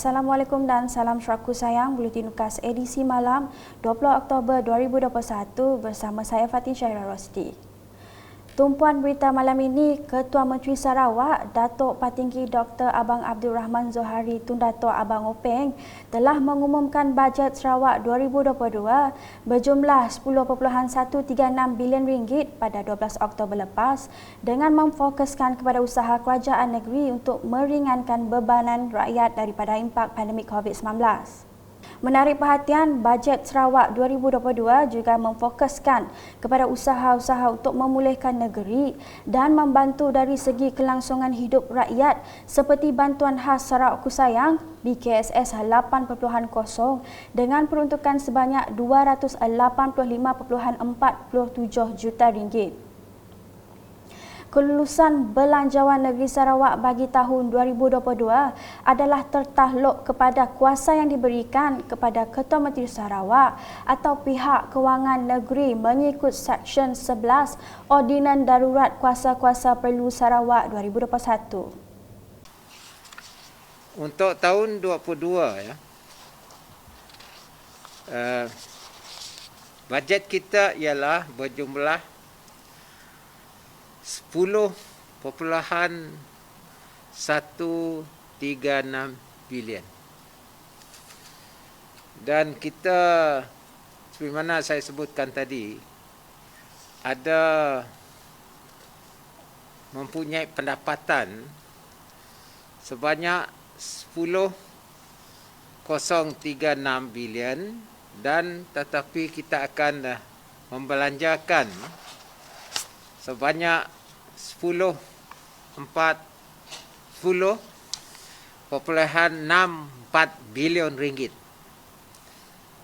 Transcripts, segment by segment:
Assalamualaikum dan salam syaraku sayang. Buletin Ukas edisi malam 20 Oktober 2021 bersama saya Fatin Syairah Rosdi. Tumpuan berita malam ini, Ketua Menteri Sarawak, Datuk Patinggi Dr. Abang Abdul Rahman Zohari Tun Dato' Abang Openg telah mengumumkan bajet Sarawak 2022 berjumlah 10.136 bilion ringgit pada 12 Oktober lepas dengan memfokuskan kepada usaha kerajaan negeri untuk meringankan bebanan rakyat daripada impak pandemik COVID-19. Menarik perhatian, bajet Sarawak 2022 juga memfokuskan kepada usaha-usaha untuk memulihkan negeri dan membantu dari segi kelangsungan hidup rakyat seperti bantuan khas Sarawak Ku Sayang BKSS 8.0 dengan peruntukan sebanyak 285.47 juta ringgit. Kelulusan Belanjawan Negeri Sarawak bagi tahun 2022 adalah tertakluk kepada kuasa yang diberikan kepada Ketua Menteri Sarawak atau pihak kewangan negeri mengikut Seksyen 11 Ordinan Darurat Kuasa-Kuasa Perlu Sarawak 2021. Untuk tahun 2022 ya, bajet kita ialah berjumlah 10.136 bilion. Dan kita, seperti mana saya sebutkan tadi, ada mempunyai pendapatan sebanyak 10.036 bilion dan tetapi kita akan membelanjakan sebanyak 10.64 bilion ringgit.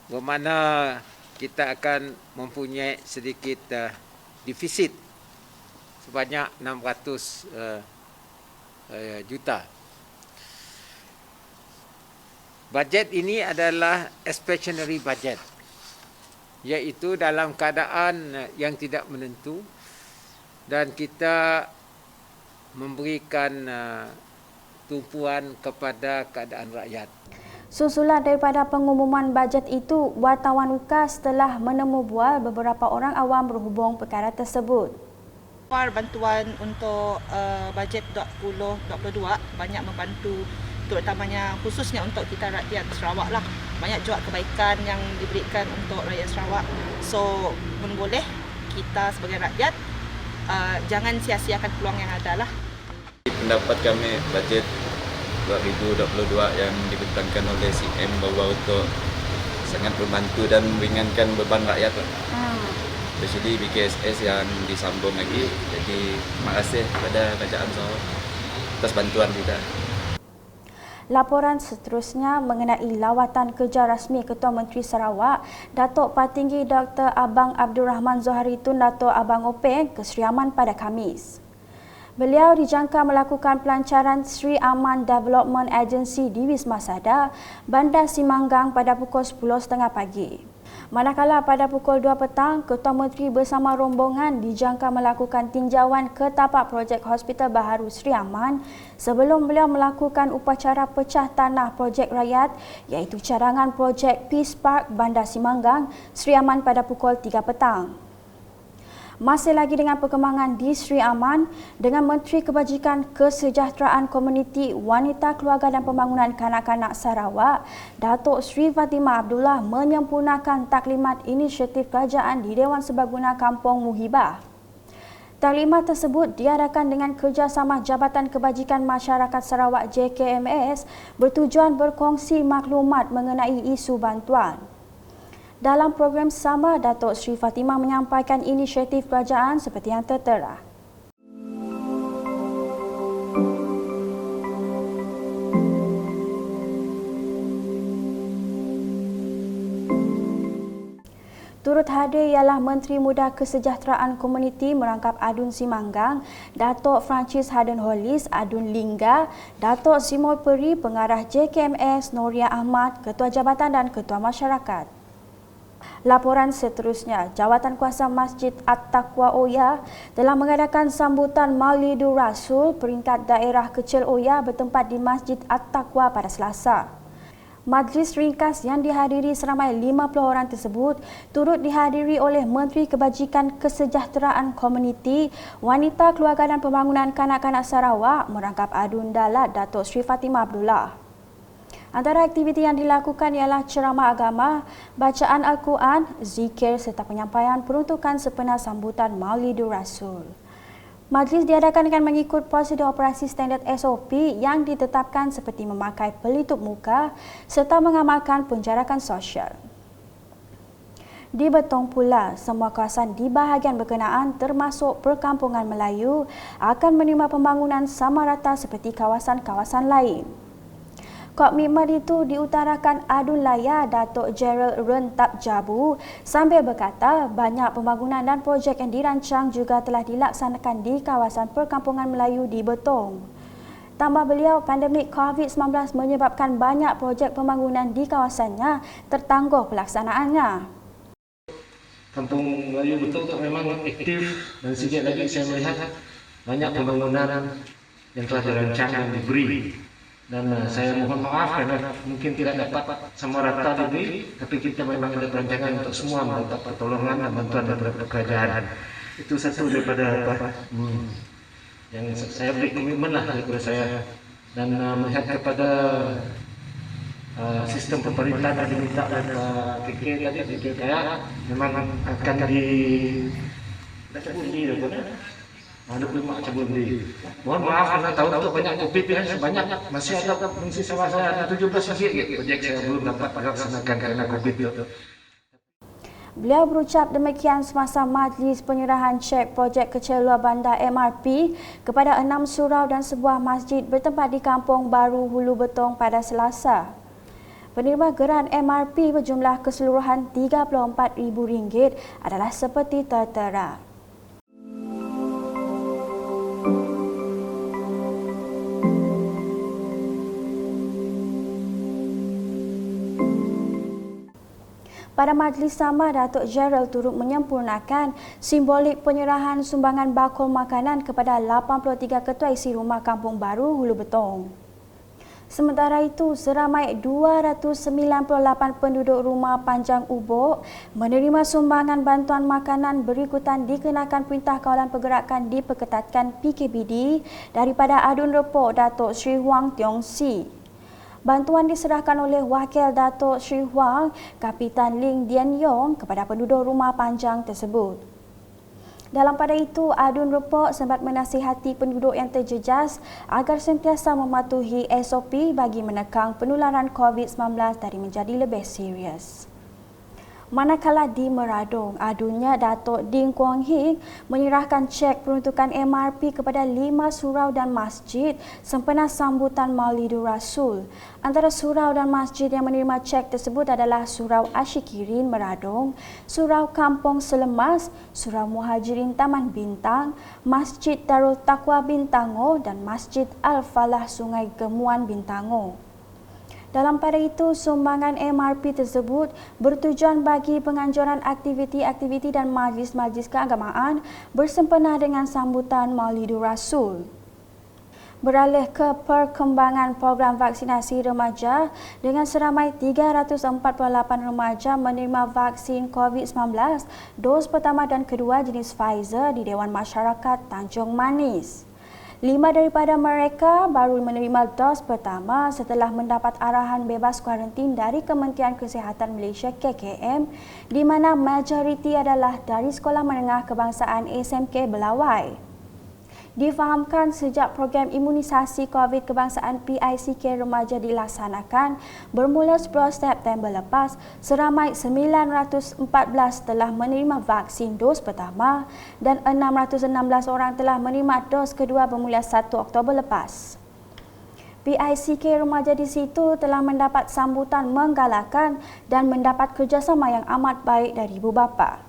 Bermakna kita akan mempunyai sedikit defisit sebanyak 600 juta. Bajet ini adalah expansionary budget, iaitu dalam keadaan yang tidak menentu dan kita memberikan tumpuan kepada keadaan rakyat. Susulan daripada pengumuman bajet itu, wartawan UKAS telah menemu bual beberapa orang awam berhubung perkara tersebut. Bantuan untuk bajet 2022 banyak membantu, terutamanya khususnya untuk kita rakyat Sarawak lah. Banyak juga kebaikan yang diberikan untuk rakyat Sarawak. So, boleh kita sebagai rakyat jangan sia-siakan peluang yang ada lah. Pendapat kami bajet 2022 yang dibentangkan oleh CM bahawa untuk sangat membantu dan meringankan beban rakyat. Especially BKSS yang disambung lagi. Jadi terima kasih kepada Kerajaan Sarawak atas bantuan kita. Laporan seterusnya mengenai lawatan kerja rasmi Ketua Menteri Sarawak, Datuk Patinggi Dr. Abang Abdul Rahman Zohari Tun Dato' Abang Openg ke Sri Aman pada Khamis. Beliau dijangka melakukan pelancaran Sri Aman Development Agency di Wisma Sada, Bandar Simanggang pada pukul 10.30 pagi. Manakala pada pukul 2 petang, Ketua Menteri bersama rombongan dijangka melakukan tinjauan ke tapak projek Hospital Baharu Sri Aman sebelum beliau melakukan upacara pecah tanah projek rakyat iaitu cadangan projek Peace Park Bandar Simanggang, Sri Aman pada pukul 3 petang. Masih lagi dengan perkembangan di Sri Aman, dengan Menteri Kebajikan Kesejahteraan Komuniti Wanita Keluarga dan Pembangunan Kanak-Kanak Sarawak, Datuk Sri Fatimah Abdullah menyempurnakan taklimat inisiatif kerajaan di Dewan Serbaguna Kampung Muhibah. Taklimat tersebut diadakan dengan kerjasama Jabatan Kebajikan Masyarakat Sarawak JKMS bertujuan berkongsi maklumat mengenai isu bantuan. Dalam program sama, Datuk Sri Fatimah menyampaikan inisiatif kerajaan seperti yang tertera. Turut hadir ialah Menteri Muda Kesejahteraan Komuniti Merangkap Adun Simanggang, Datuk Francis Harden Hollis Adun Lingga, Datuk Simoy Peri Pengarah JKMS Noria Ahmad, Ketua Jabatan dan Ketua Masyarakat. Laporan seterusnya, Jawatankuasa Masjid At-Taqwa Oya telah mengadakan sambutan Maulidur Rasul peringkat daerah kecil Oya bertempat di Masjid At-Taqwa pada Selasa. Majlis ringkas yang dihadiri seramai 50 orang tersebut turut dihadiri oleh Menteri Kebajikan Kesejahteraan Komuniti, Wanita, Keluarga dan Pembangunan Kanak-Kanak Sarawak merangkap Adun Dalat Datuk Seri Fatimah Abdullah. Antara aktiviti yang dilakukan ialah ceramah agama, bacaan Al-Quran, zikir serta penyampaian peruntukan sempena sambutan Maulidur Rasul. Majlis diadakan dengan mengikut prosedur operasi standard SOP yang ditetapkan seperti memakai pelitup muka serta mengamalkan penjarakan sosial. Di Betong pula, semua kawasan di bahagian berkenaan termasuk perkampungan Melayu akan menerima pembangunan sama rata seperti kawasan-kawasan lain. Komitmen itu diutarakan Adun Laya Datuk Gerald Rentap Jabu sambil berkata banyak pembangunan dan projek yang dirancang juga telah dilaksanakan di kawasan perkampungan Melayu di Betong. Tambah beliau, pandemik COVID-19 menyebabkan banyak projek pembangunan di kawasannya tertangguh pelaksanaannya. Kampung Melayu Betong memang aktif dan sekejap lagi saya melihat banyak pembangunan yang telah dirancang dan diberi. Dan saya mohon maaf kerana mungkin tidak dapat sama rata diberi, tapi kita memang ada perancangan untuk semua mendapat pertolongan dan bantuan daripada kerajaan. Itu satu daripada yang saya beri komitmen lah daripada saya, dan melihat kepada sistem pemerintahan yang diminta dan KK tadi di KK memang akan diundi daripada 25 cabut di. Mohon maaf kerana tahu banyak COVID kan, banyak masih ada fungsi sama saya ada 17 lagi projek saya belum dapat laksanakan kerana COVID itu. Beliau berucap demikian semasa majlis penyerahan cek projek kecil luar bandar MRP kepada 6 surau dan sebuah masjid bertempat di Kampung Baru Hulu Betong pada Selasa. Penerima geran MRP berjumlah keseluruhan RM34,000 adalah seperti tertera. Pada majlis sama, Datuk Gerald turut menyempurnakan simbolik penyerahan sumbangan bakul makanan kepada 83 ketua isi rumah Kampung Baru Hulu Betong. Sementara itu, seramai 298 penduduk rumah Panjang Ubok menerima sumbangan bantuan makanan berikutan dikenakan Perintah Kawalan Pergerakan diperketatkan PKBD daripada Adun Repok Datuk Sri Huang Tiong Si. Bantuan diserahkan oleh Wakil Datuk Sri Huang, Kapitan Ling Dian Yong kepada penduduk rumah Panjang tersebut. Dalam pada itu, Adun Repok sempat menasihati penduduk yang terjejas agar sentiasa mematuhi SOP bagi menekan penularan COVID-19 dari menjadi lebih serius. Manakala di Meradong, Adunnya Datuk Ding Kuang Hing menyerahkan cek peruntukan MRP kepada 5 surau dan masjid sempena sambutan Maulidur Rasul. Antara surau dan masjid yang menerima cek tersebut adalah Surau Ashikirin Meradong, Surau Kampung Selemas, Surau Muhajirin Taman Bintang, Masjid Darul Taqwa Bintango dan Masjid Al-Falah Sungai Gemuan Bintango. Dalam pada itu, sumbangan MRP tersebut bertujuan bagi penganjuran aktiviti-aktiviti dan majlis-majlis keagamaan bersempena dengan sambutan Maulidur Rasul. Beralih ke perkembangan program vaksinasi remaja, dengan seramai 348 remaja menerima vaksin COVID-19 dos pertama dan kedua jenis Pfizer di Dewan Masyarakat Tanjung Manis. 5 daripada mereka baru menerima dos pertama setelah mendapat arahan bebas kuarantin dari Kementerian Kesihatan Malaysia KKM, di mana majoriti adalah dari Sekolah Menengah Kebangsaan SMK Belawai. Difahamkan sejak program imunisasi COVID kebangsaan PICK remaja dilaksanakan bermula 10 September lepas, seramai 914 telah menerima vaksin dos pertama dan 616 orang telah menerima dos kedua bermula 1 Oktober lepas. PICK remaja di situ telah mendapat sambutan menggalakkan dan mendapat kerjasama yang amat baik dari ibu bapa.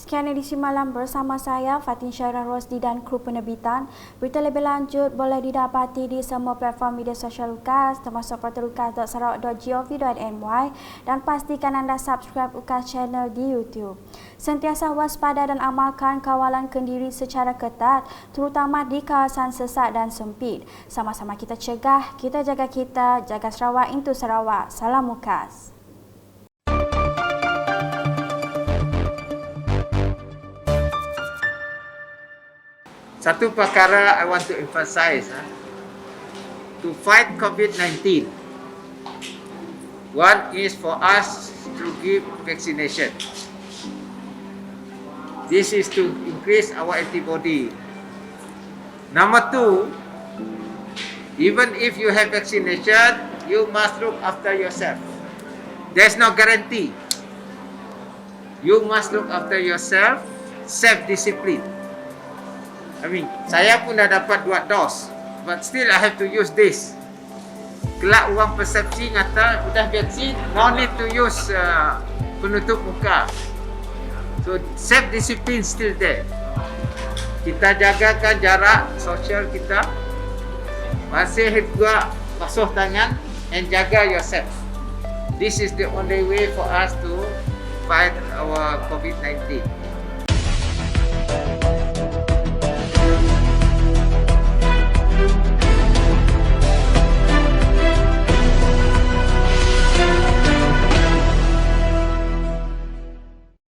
Sekian edisi malam bersama saya Fatin Syairah Rosdi dan kru penerbitan. Berita lebih lanjut boleh didapati di semua platform media sosial UKAS termasuk portal ukas.sarawak.gov.my dan pastikan anda subscribe UKAS channel di YouTube. Sentiasa waspada dan amalkan kawalan kendiri secara ketat terutama di kawasan sesak dan sempit. Sama-sama kita cegah, kita jaga Sarawak into Sarawak. Salam UKAS. Satu perkara I want to emphasize, to fight COVID-19, one is for us to give vaccination. This is to increase our antibody. Number two, even if you have vaccination, you must look after yourself. There's no guarantee. You must look after yourself, self-discipline. Saya pun dah dapat 2 dos, but still I have to use this. Kelak orang persepsi kata sudah vaksin, no need to use penutup muka. So self-discipline still there. Kita jagakan jarak sosial kita, masih juga basuh tangan and jaga yourself. This is the only way for us to fight our COVID-19.